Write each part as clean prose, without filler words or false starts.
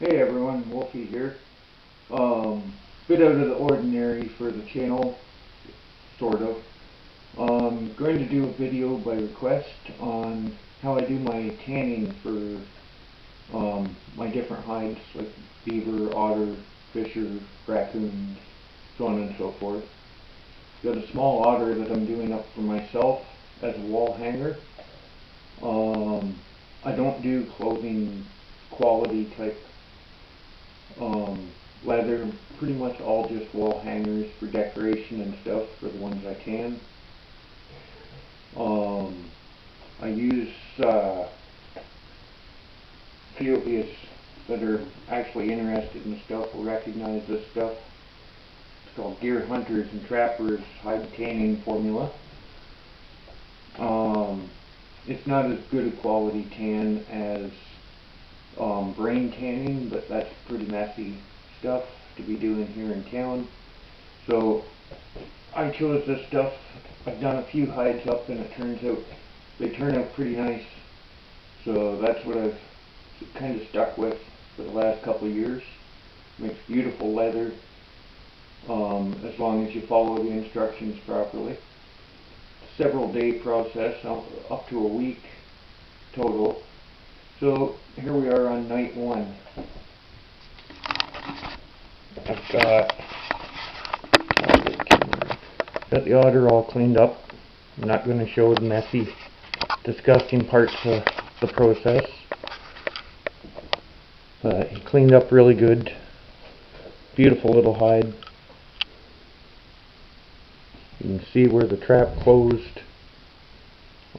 Hey everyone, Wolfie here. Bit out of the ordinary for the channel, sort of. Going to do a video by request on how I do my tanning for my different hides, like Beaver, Otter, Fisher, Raccoon, so on and so forth. Got a small otter that I'm doing up for myself as a wall hanger. I don't do clothing quality type leather, pretty much all just wall hangers for decoration and stuff for the ones I can. I use few of you that are actually interested in stuff will recognize this stuff. It's called Deer Hunters and Trappers Hide Tanning Formula. It's not as good a quality tan as brain tanning, but that's pretty messy stuff to be doing here in town. So I chose this stuff. I've done a few hides up and they turn out pretty nice. So that's what I've kind of stuck with for the last couple of years. Makes beautiful leather as long as you follow the instructions properly. Several day process, up to a week total. So here we are on night one. I've got the otter all cleaned up. I'm not going to show the messy, disgusting parts of the process. He cleaned up really good. Beautiful little hide. You can see where the trap closed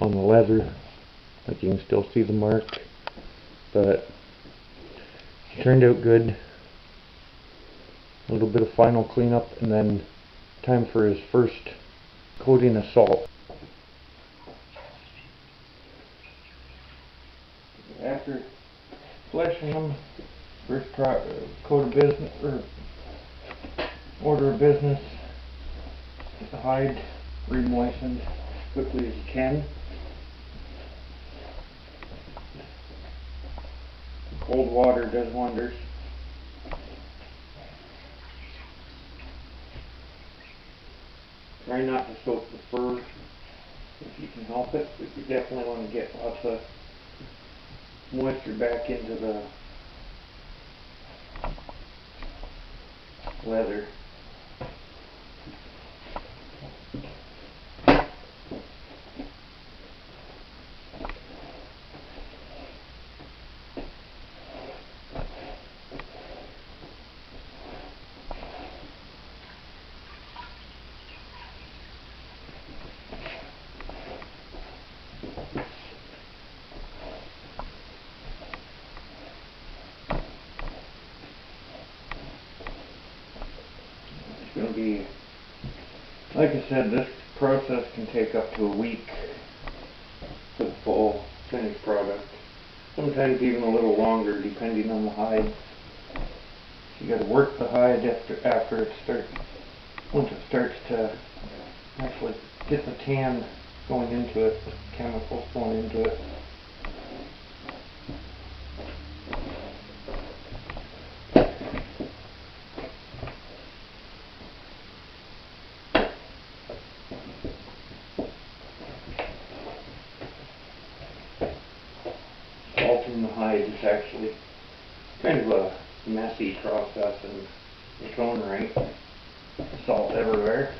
on the leather. Like you can still see the mark. But it turned out good. A little bit of final cleanup and then time for his first coating of salt. After fleshing him, first coat of business or order of business, get the hide re-moistened as quickly as you can. Cold water does wonders. Try not to soak the fur if you can help it, but you definitely want to get lots of moisture back into the leather. Going to be, like I said, this process can take up to a week for the full finished product. Sometimes even a little longer depending on the hide. You got to work the hide after it starts, once it starts to actually get the tan going into it, the chemicals going into it. Salting the hide is actually kind of a messy process in its own right. Salt everywhere.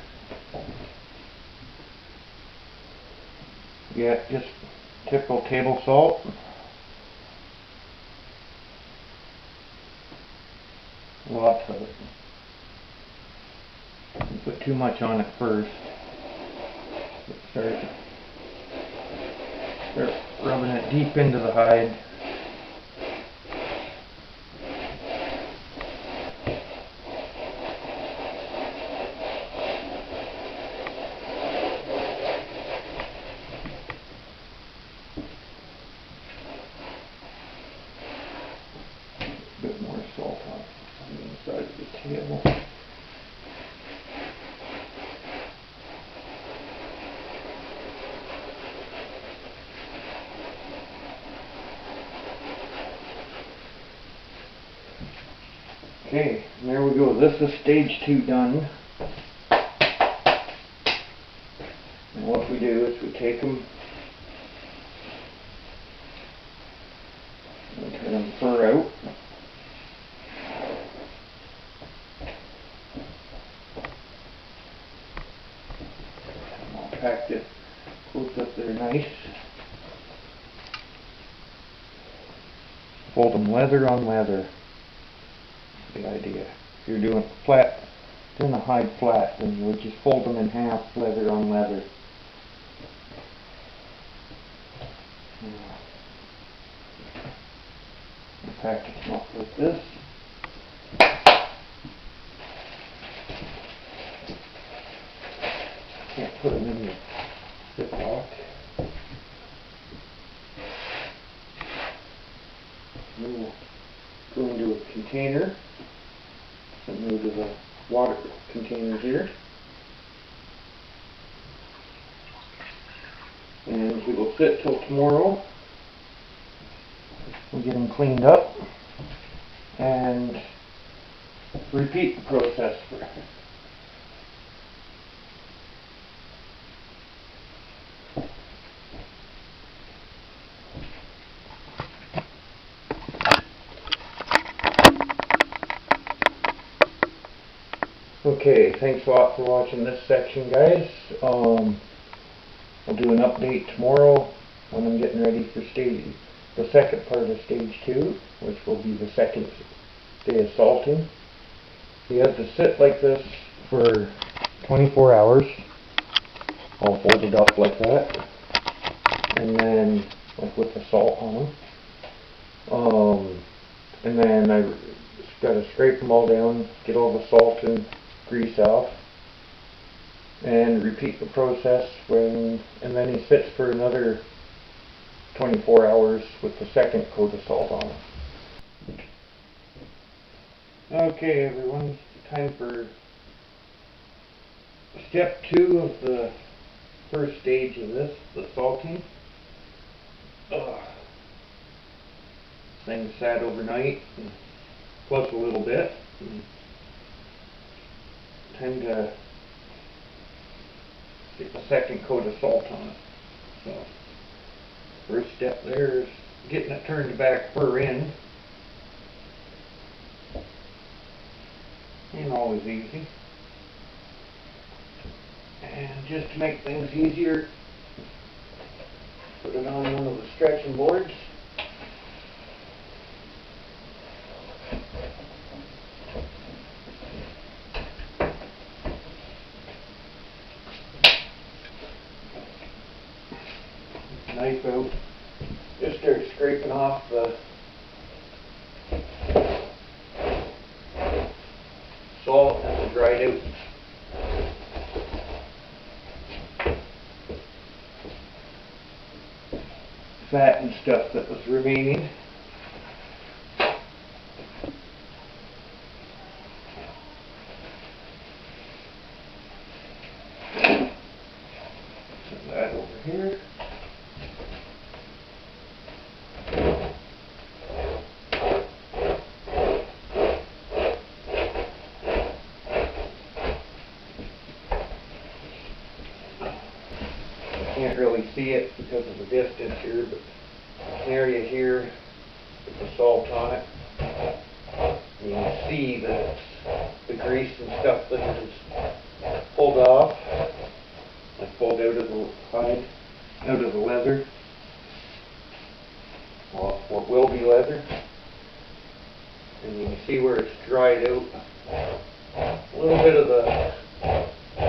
Yeah, just typical table salt. Lots of it. Don't put too much on it first. Start rubbing it deep into the hide. A bit more salt on the inside of the tail. Okay, and there we go. This is stage 2 done. And what we do is we take them and turn them fur out. I'll pack this close up there nice. Fold them leather on leather. The idea. If you're doing flat, doing a hide flat, then you would just fold them in half, leather on leather. Package them up like this. Can't put them in your ziplock. We'll go into a container. So move to the water container here. And we will sit till tomorrow. We'll get them cleaned up and repeat the process. Okay, thanks a lot for watching this section, guys. I'll do an update tomorrow when I'm getting ready for the second part of stage 2, which will be the second day of salting. You have to sit like this for 24 hours, all folded up like that, and then like with the salt on them. And then I just got to scrape them all down, get all the salt and grease off, and repeat the process and then he sits for another 24 hours with the second coat of salt on it. Okay, everyone, time for step 2 of the first stage of this, the salting. This thing sat overnight, plus a little bit. Time to get the second coat of salt on it. So, first step there is getting it turned back fur in. Ain't always easy. And just to make things easier, put it on one of the stretching boards. Knife out, just start scraping off the salt and the dried out fat and stuff that was remaining. Set that over here. Can't really see it because of the distance here, but an area here with the salt on it, you can see that the grease and stuff that is pulled off, like pulled out of the hide, out of the leather, well, what will be leather, and you can see where it's dried out. A little bit of the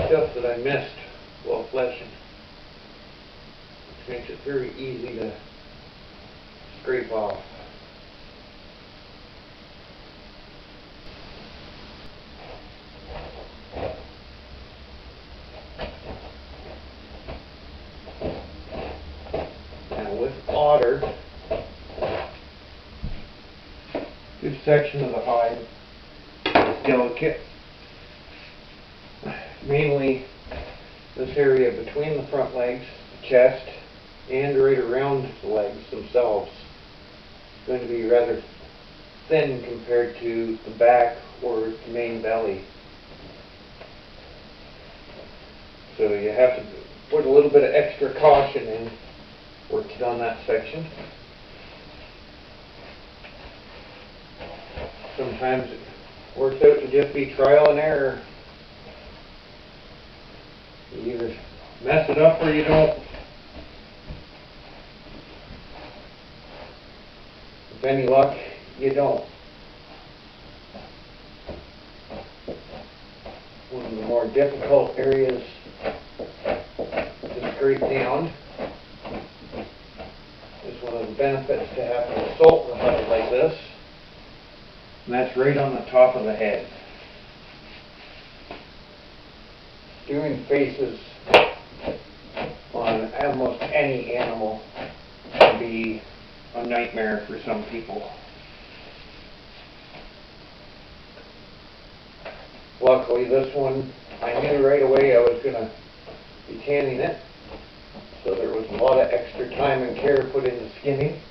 stuff that I missed while fleshing. Makes it very easy to scrape off. Now with Otter, this section of the hide is delicate. Mainly this area between the front legs, the chest, and right around the legs themselves. It's going to be rather thin compared to the back or the main belly. So you have to put a little bit of extra caution in working on that section. Sometimes it works out to just be trial and error. You either mess it up or you don't. With any luck, you don't. One of the more difficult areas to scrape down is one of the benefits to having a salt hide like this. And that's right on the top of the head. Doing faces on almost any animal can be a nightmare for some people. Luckily this one, I knew right away I was going to be tanning it, so there was a lot of extra time and care put into skinning.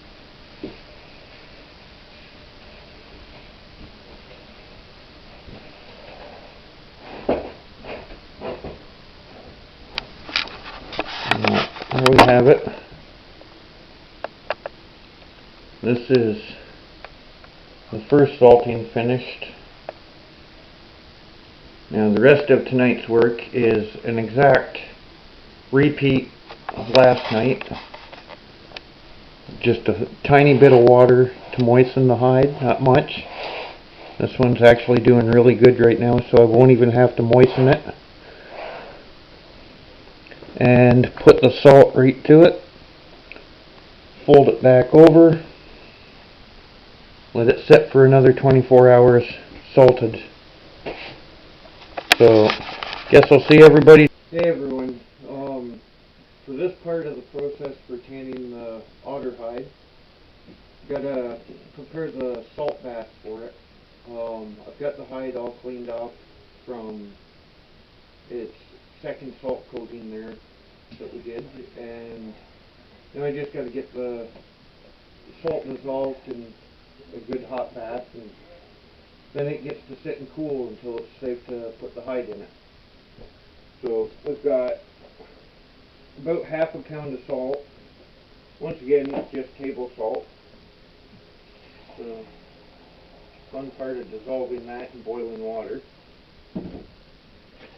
There we have it. This is the first salting finished. Now the rest of tonight's work is an exact repeat of last night. Just a tiny bit of water to moisten the hide, not much. This one's actually doing really good right now, so I won't even have to moisten it. And put the salt right to it. Fold it back over. Let it sit for another 24 hours salted. So, guess I'll see everybody. Hey everyone. For this part of the process for tanning the otter hide, gotta prepare the salt bath for it. I've got the hide all cleaned off from its second salt coating there that we did, and now I just got to get the salt dissolved in a good hot bath, and then it gets to sit and cool until it's safe to put the hide in it. So we've got about half a pound of salt. Once again, it's just table salt. The fun part of dissolving that in boiling water.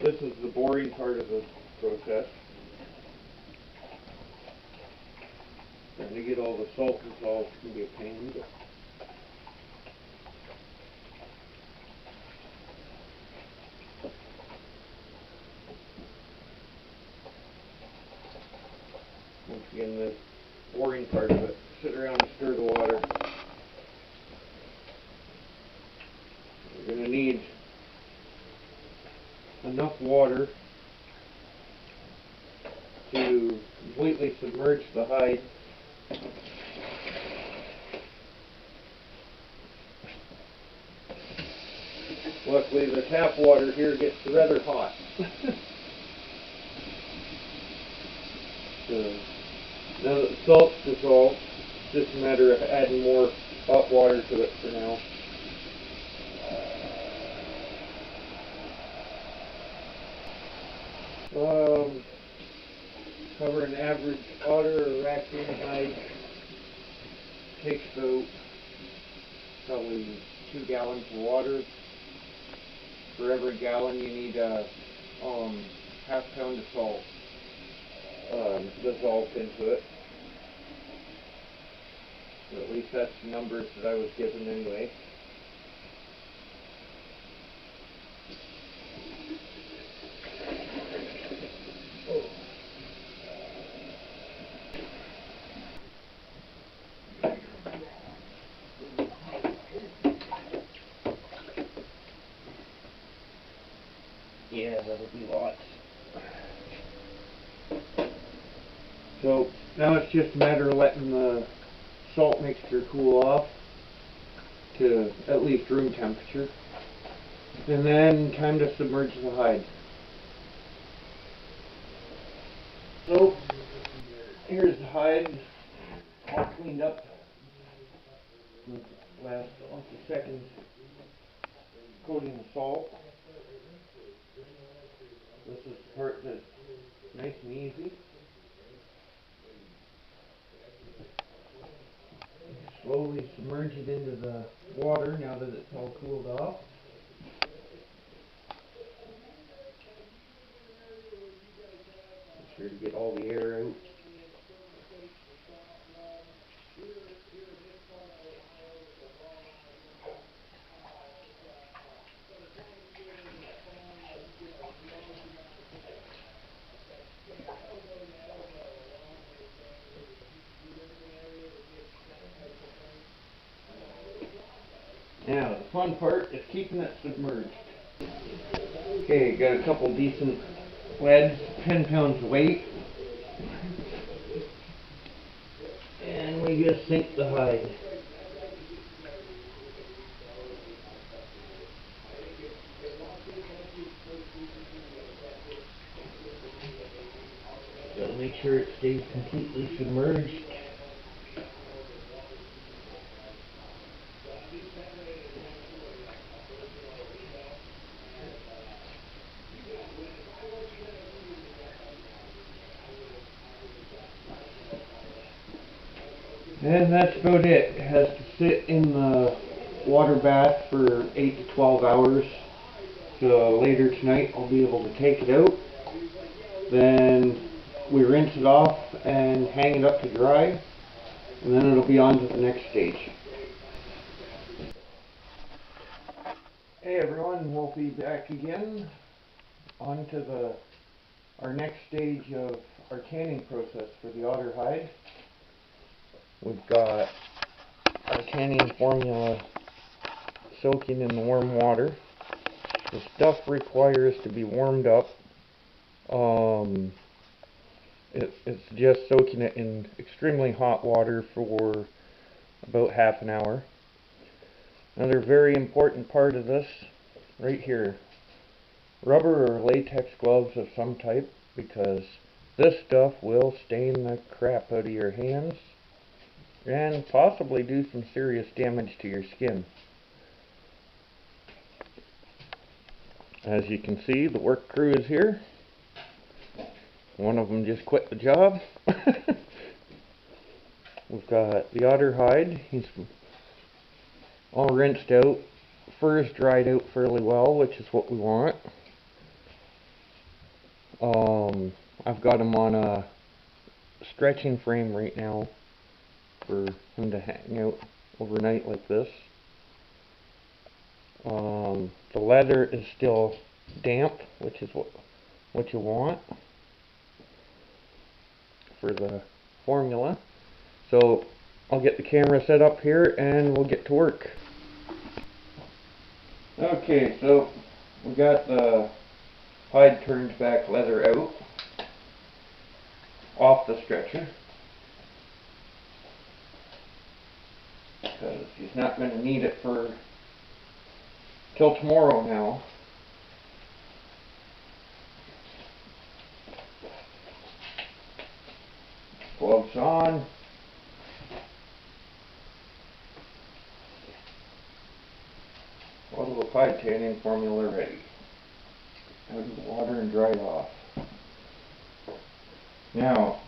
This is the boring part of the process. Trying to get all the salt dissolved can be a pain. Once again, the boring part of it. Sit around and stir the water. We're going to need enough water to completely submerge the hide. Luckily the tap water here gets rather hot. So now that the salt's dissolved, it's just a matter of adding more hot water to it for now. Cover an average otter or raccoon hide takes about probably 2 gallons of water. For every gallon you need a half pound of salt dissolved into it. So at least that's the numbers that I was given anyway. Yeah, that'll be lots. So now it's just a matter of letting the salt mixture cool off to at least room temperature, and then time to submerge the hide. So here's the hide all cleaned up with last off the second coating of salt. This is the part that's nice and easy. Slowly submerge it into the water now that it's all cooled off. Make sure to get all the air out. Now, the fun part is keeping it submerged. Okay, got a couple decent leads, 10 pounds weight. And we just sink the hide. Gotta make sure it stays completely submerged. And that's about it. It has to sit in the water bath for 8 to 12 hours. So later tonight I'll be able to take it out. Then we rinse it off and hang it up to dry. And then it'll be on to the next stage. Hey everyone, we'll be back again on to our next stage of our tanning process for the otter hide. We've got our tanning formula soaking in the warm water. The stuff requires to be warmed up. It's just soaking it in extremely hot water for about half an hour. Another very important part of this, right here, rubber or latex gloves of some type, because this stuff will stain the crap out of your hands and possibly do some serious damage to your skin. As you can see, the work crew is here. One of them just quit the job. We've got the otter hide. He's all rinsed out. Fur's dried out fairly well, which is what we want. I've got him on a stretching frame right now for him to hang out overnight like this. The leather is still damp, which is what you want for the formula. So I'll get the camera set up here and we'll get to work. Okay, so we got the hide turned back leather out off the stretcher, because he's not going to need it for till tomorrow now. Gloves on. Bottle of hide tanning formula ready. Out of the water and dry off. Now,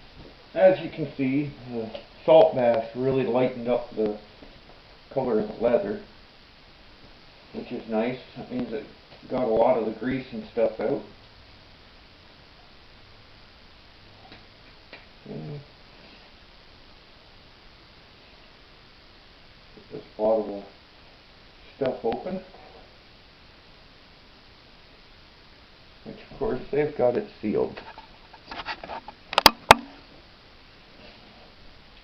as you can see, the salt bath really lightened up the color of the leather, which is nice. That means it got a lot of the grease and stuff out. Okay. Get this bottle of stuff open, which of course they've got it sealed.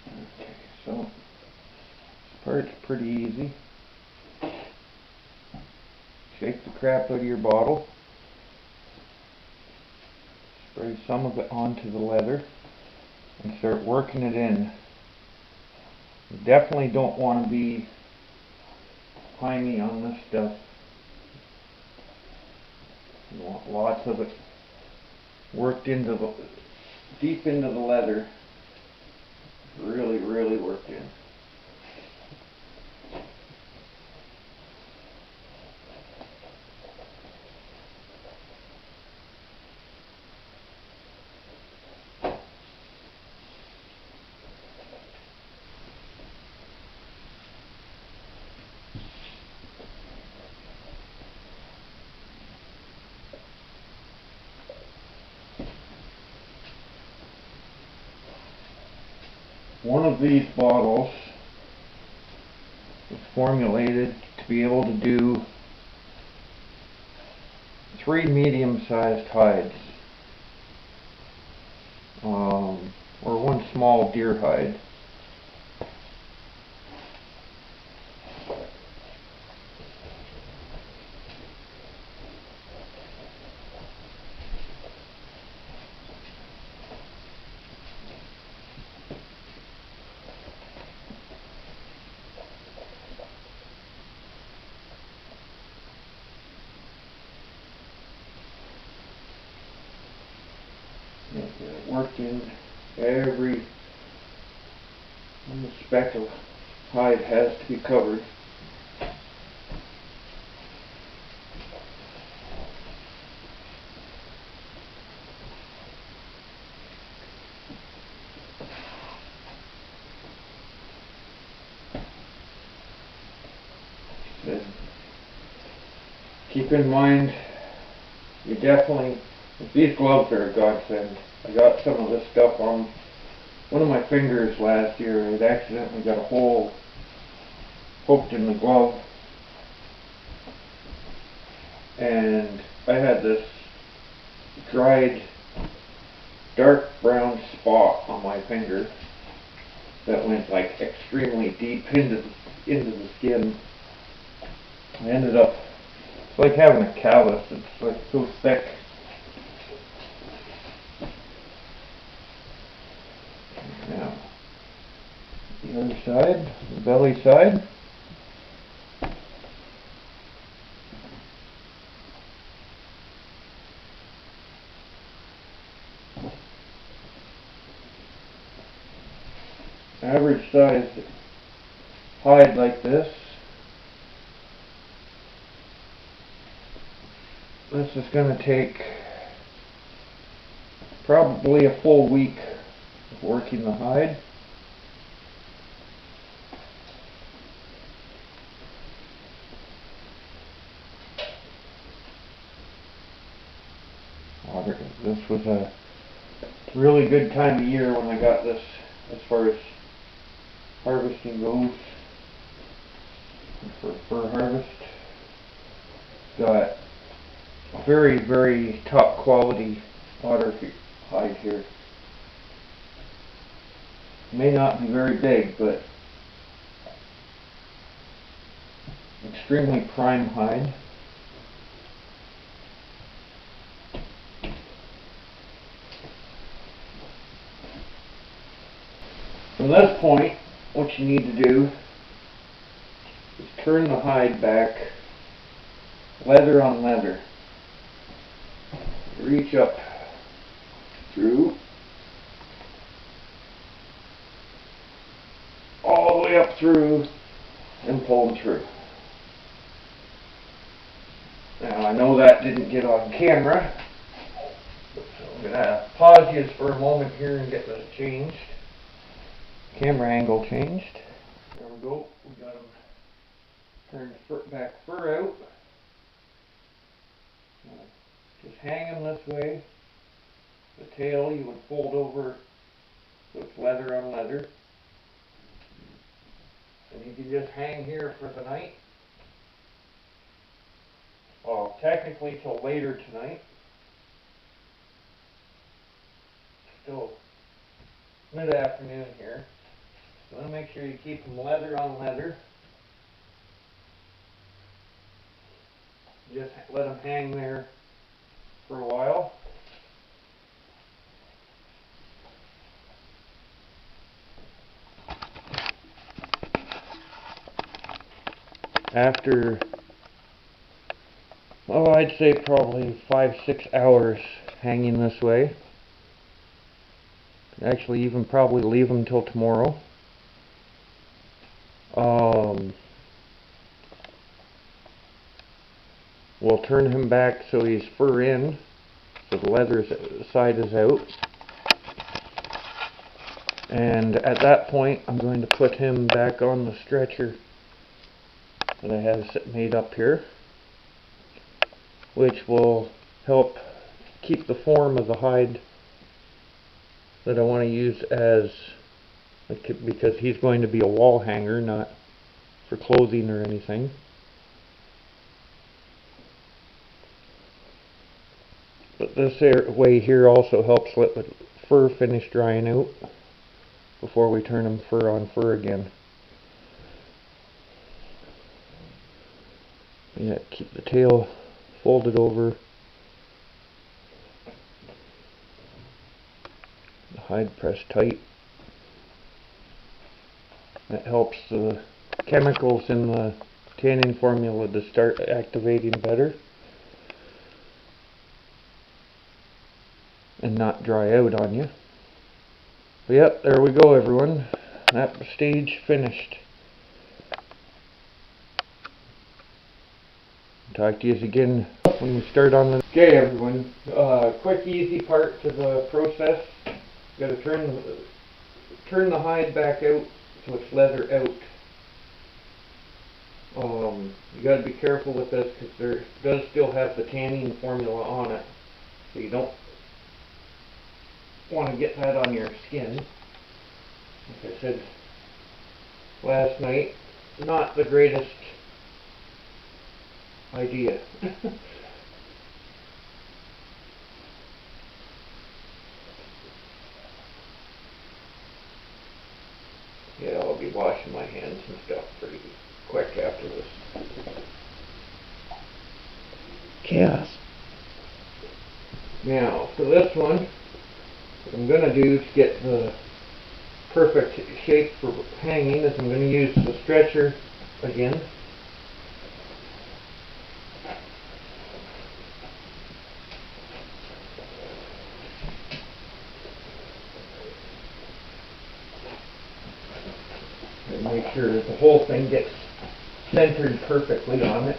Okay, so this part's pretty easy. Shake the crap out of your bottle, spray some of it onto the leather, and start working it in. You definitely don't want to be piney on this stuff. You want lots of it worked into deep into the leather. Really, really worked in. one of these bottles is formulated to be able to do 3 medium-sized hides, or 1 small deer hide. Worked in every speck of hide has to be covered. Keep in mind, you definitely, these gloves are a godsend. I got some of this stuff on one of my fingers last year. It accidentally got a hole poked in the glove, and I had this dried dark brown spot on my finger that went like extremely deep into the skin. I ended up, it's like having a callus. It's like so thick. Now, the other side, the belly side. Average size hide like this. This is going to take probably a full week of working the hide. This was a really good time of year when I got this, as far as harvesting goes. For fur harvest, got very, very top quality otter hide here. May not be very big, but extremely prime hide. From this point, what you need to do is turn the hide back leather on leather. Reach up through, all the way up through, and pull them through. Now I know that didn't get on camera, so I'm going to pause you for a moment here and get this changed. Camera angle changed. There we go. We got them turned back fur out. Just hang them this way. The tail you would fold over so it's leather on leather. And you can just hang here for the night. Well, technically till later tonight. Still mid-afternoon here. So make sure you keep them leather on leather. Just let them hang there for a while. After, well, I'd say probably 5-6 hours hanging this way. Actually, even probably leave them till tomorrow. We'll turn him back so he's fur in, so the leather side is out. And at that point, I'm going to put him back on the stretcher that I have made up here, which will help keep the form of the hide that I want to use as because he's going to be a wall hanger, not for clothing or anything. But this way here also helps let the fur finish drying out before we turn them fur on fur again. Yeah, keep the tail folded over. The hide pressed tight. That helps the chemicals in the tanning formula to start activating better and not dry out on you. But yep, there we go everyone. That stage finished. Talk to you again when we start on the... Okay everyone, quick easy part to the process. You gotta turn the hide back out so it's leather out. You gotta be careful with this because there does still have the tanning formula on it, so you don't want to get that on your skin. Like I said last night, not the greatest idea. Yeah, I'll be washing my hands and stuff pretty quick after this. Chaos. Now, for this one, what I'm going to do to get the perfect shape for hanging is I'm going to use the stretcher again. And make sure that the whole thing gets centered perfectly on it.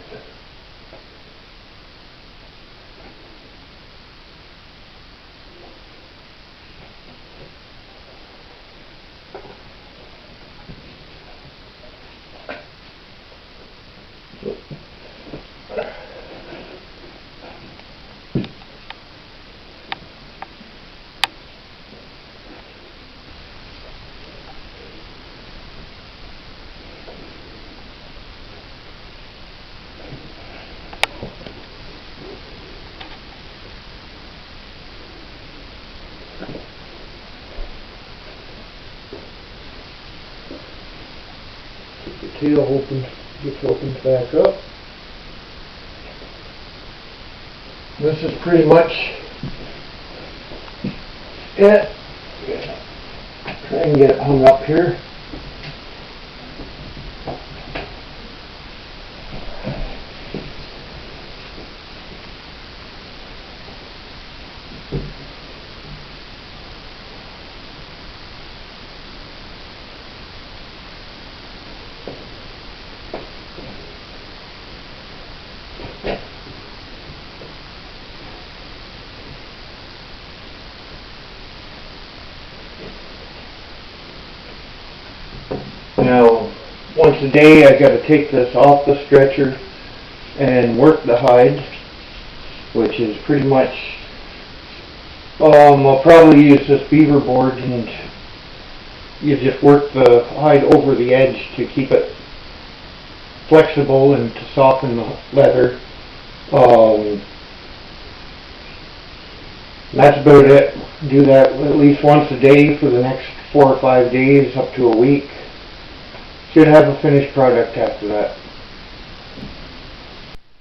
The tail gets opened back up. This is pretty much it. Try and get it hung up here. Now, once a day I got to take this off the stretcher and work the hide, which is pretty much, I'll probably use this beaver board, and you just work the hide over the edge to keep it flexible and to soften the leather. That's about it. Do that at least once a day for the next 4 or 5 days, up to a week. Should have a finished product after that.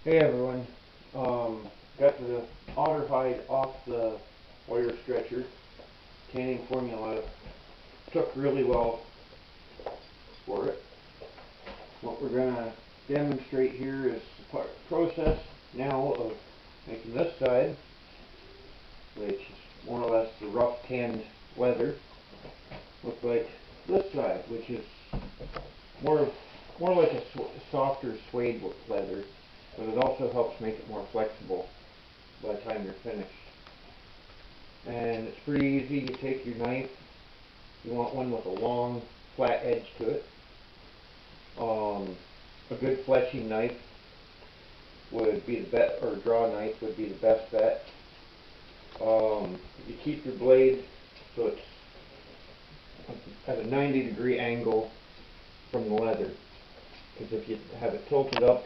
Hey everyone, got the otter hide off the wire stretcher. Tanning formula took really well for it. What we're going to demonstrate here is the process now of making this side, which is more or less the rough tanned leather, look like this side, which is more like a softer suede leather, but it also helps make it more flexible by the time you're finished. And it's pretty easy. You take your knife. You want one with a long, flat edge to it. A good fletching knife would be the best, or draw knife would be the best bet. You keep your blade so it's at a 90-degree angle from the leather. Because if you have it tilted up,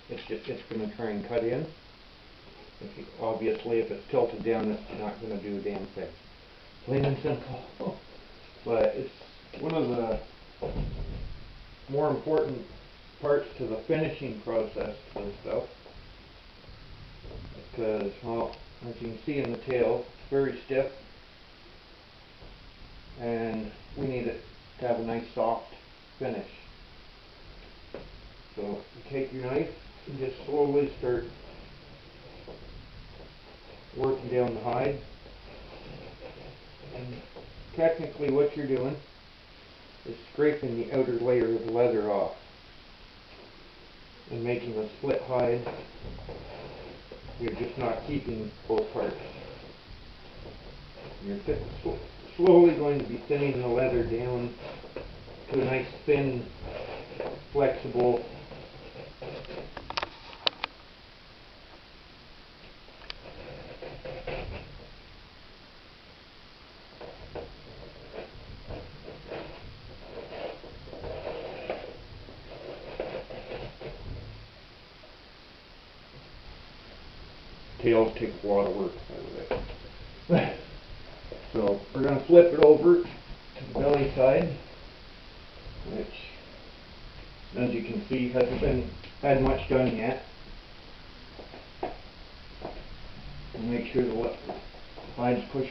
it's going to try and cut in. Obviously, if it's tilted down, it's not going to do a damn thing. Plain and simple. But it's one of the more important parts to the finishing process to this stuff. Because, well, as you can see in the tail, it's very stiff. And we need it to have a nice soft finish. So you take your knife and just slowly start working down the hide. And technically what you're doing is scraping the outer layer of the leather off and making a split hide. You're just not keeping both parts. You're slowly going to be thinning the leather down to a nice thin, flexible tails take a lot of work, by the way. So we're going to flip it over to the belly side, which, as you can see, hasn't had much done yet. And make sure the hides push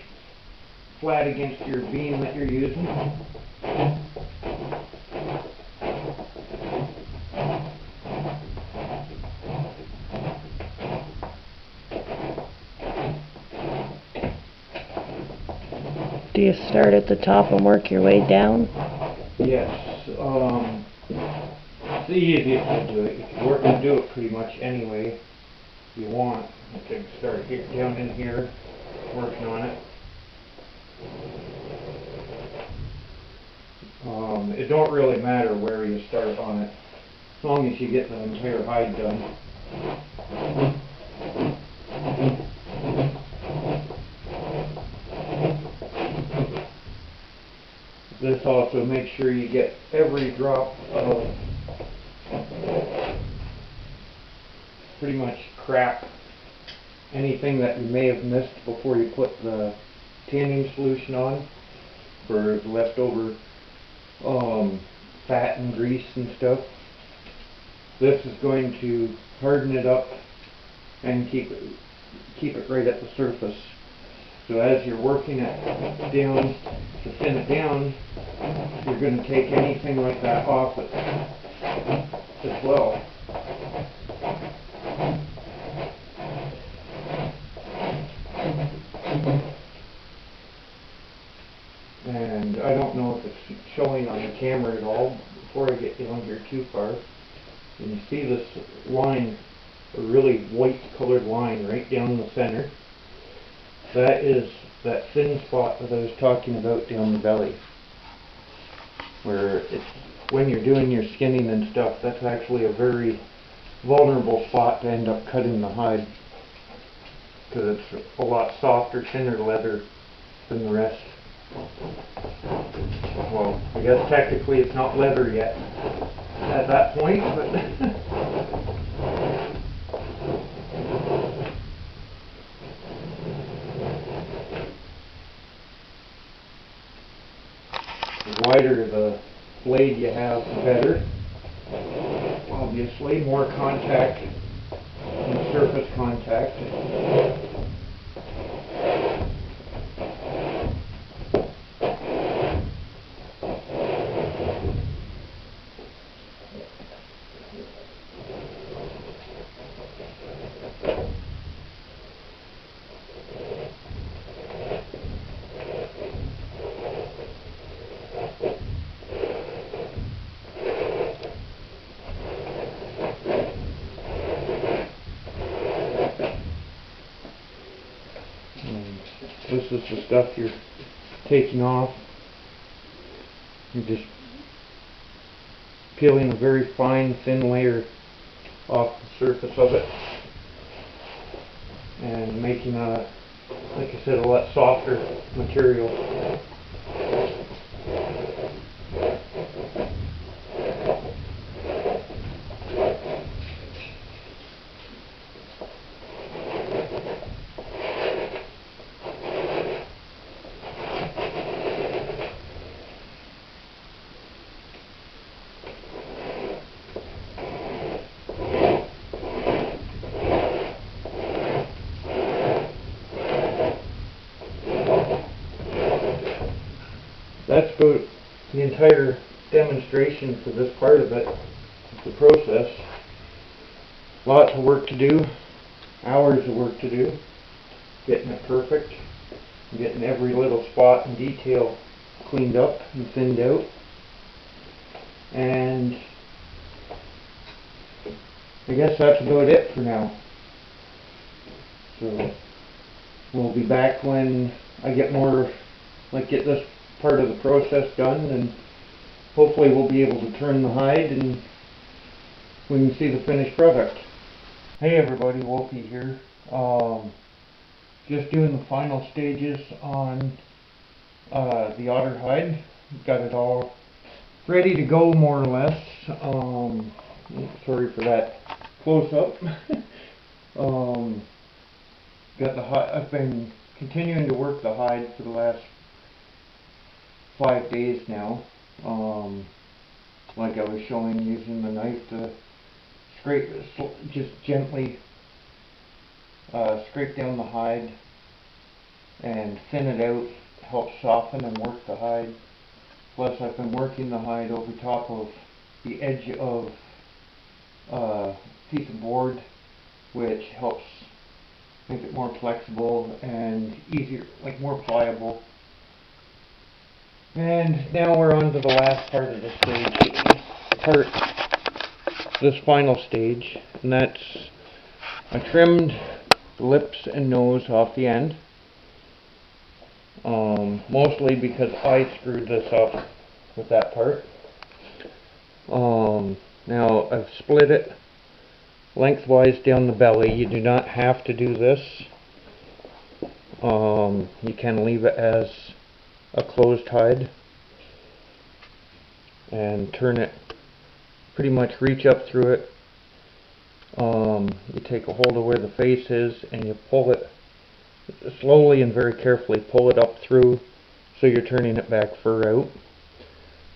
flat against your beam that you're using. Do you start at the top and work your way down? Yes. It's the easiest to do it. You can do it pretty much anyway if you want. You can start down in here, working on it. It don't really matter where you start on it, as long as you get the entire hide done. This also makes sure you get every drop of pretty much crap, anything that you may have missed before you put the tanning solution on for leftover fat and grease and stuff. This is going to harden it up and keep it right at the surface. So as you're working it down to thin it down, you're going to take anything like that off it as well. And I don't know if it's showing on the camera at all. Before I get down here too far, and you see this line, a really white colored line right down the center. That is that thin spot that I was talking about down the belly, where it's, when you're doing your skinning and stuff, that's actually a very vulnerable spot to end up cutting the hide, because it's a lot softer, thinner leather than the rest. Well, I guess technically it's not leather yet at that point, but the wider the blade you have, the better. Obviously, more contact and surface contact. This is the stuff you're taking off. You're just peeling a very fine, thin layer off the surface of it and making a, like I said, a lot softer material. entire demonstration for this part of it, the process. Lots of work to do, hours of work to do, getting it perfect, getting every little spot and detail cleaned up and thinned out. And I guess that's about it for now. So we'll be back when I get more, get this part of the process done, and hopefully we'll be able to turn the hide and we can see the finished product. Hey everybody, Wolfie here. Just doing the final stages on the otter hide. Got it all ready to go, more or less. Sorry for that close up. Got the hide. I've been continuing to work the hide for the last 5 days now. Like I was showing, using the knife to scrape, just gently scrape down the hide and thin it out, help soften and work the hide. Plus I've been working the hide over top of the edge of a piece of board, which helps make it more flexible and easier, more pliable. And now we're on to the last part of the stage, this final stage, and that's I trimmed the lips and nose off the end, mostly because I screwed this up with that part. Now I've split it lengthwise down the belly. You do not have to do this. You can leave it as a closed hide and turn it, pretty much reach up through it. You take a hold of where the face is and you pull it slowly and very carefully, pull it up through so you're turning it back fur out.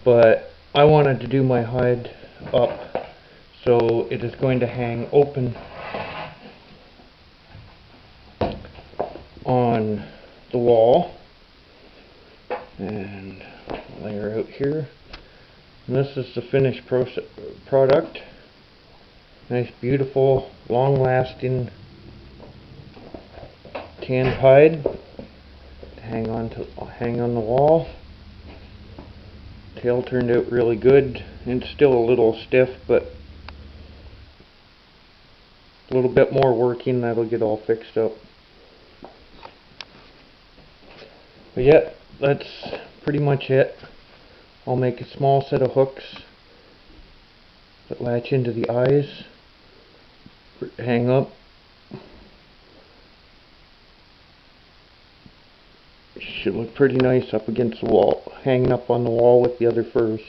But I wanted to do my hide up, so it is going to hang open on the wall, and layer out here. And this is the finished product. Nice, beautiful, long-lasting tanned hide to hang on the wall. Tail turned out really good. It's still a little stiff, but a little bit more working, that'll get all fixed up. But yeah, that's pretty much it. I'll make a small set of hooks that latch into the eyes, hang up. Should look pretty nice up against the wall, hanging up on the wall with the other furs.